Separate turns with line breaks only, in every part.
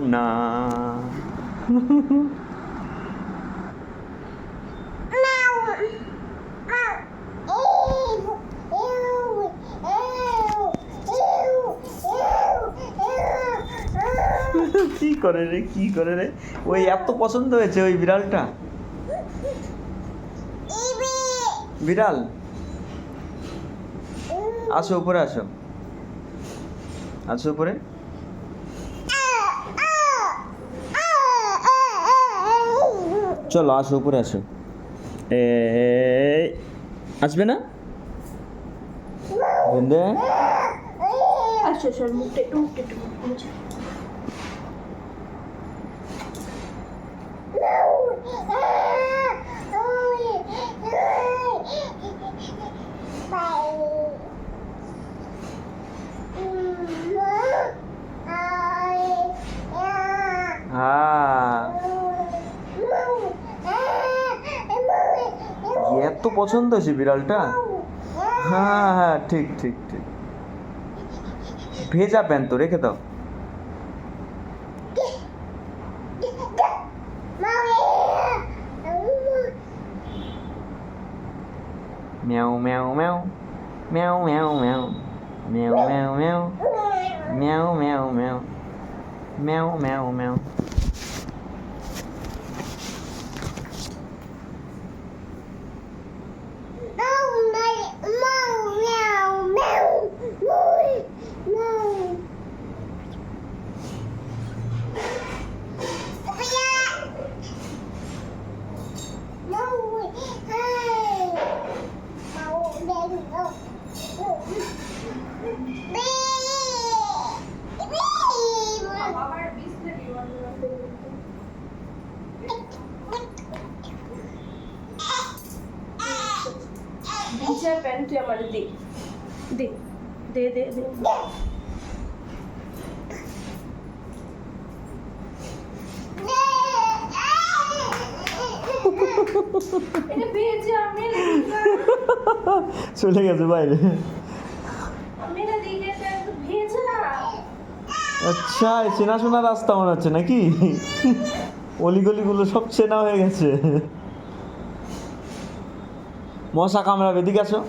না কি করে রে কি করে রে ওই এত পছন্দ হয়েছে ওই বিড়ালটা বিড়াল আসো উপরে আসো আসো উপরে চলো আসো উপরে আসো আসবে না বেন্দে
আসো সর মুখটা একটু মুছে
হ্যাঁ এত পছন্দ হয়েছে বিড়ালটা হ্যাঁ হ্যাঁ ঠিক ঠিক ঠিক ভেজা প্যান্ট তো রেখে দাও ম্যাও ম্যাও ম্যাও ম্যাও ম্যাও ম্যাও ম্যাও ম্যাও ম্যাও ম্যাও ম্যাও ম্যাও ম্যাও ম্যাও ম্যাও
ভিজা প্যান্ট তুই আমার দে দে দে দে দে এটা ভেজা আমি
চলে গেছে বাইরে
মেরা দিকে তো ভেজা
আচ্ছা চেনাশোনা রাস্তা মনে হচ্ছে নাকি অলিগলিগুলো সব চেনা হয়ে গেছে মশা কামড়াবে এদিকে আসো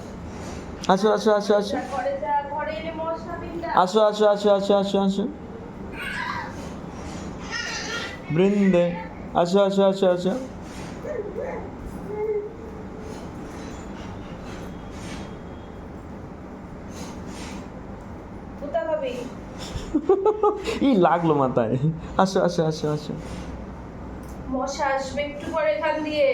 আসো আসো আসো আসো
ঘরে যা ঘরে এনে মশা বিন্দা
আসো আসো আসো আসো আসো আসো বৃন্দে আসো আসো আসো আসো
কোথা খাবি
ই লাগলো মাথায় আসো আসো আসো আসো
মশা আসবে একটু পরে এখান দিয়ে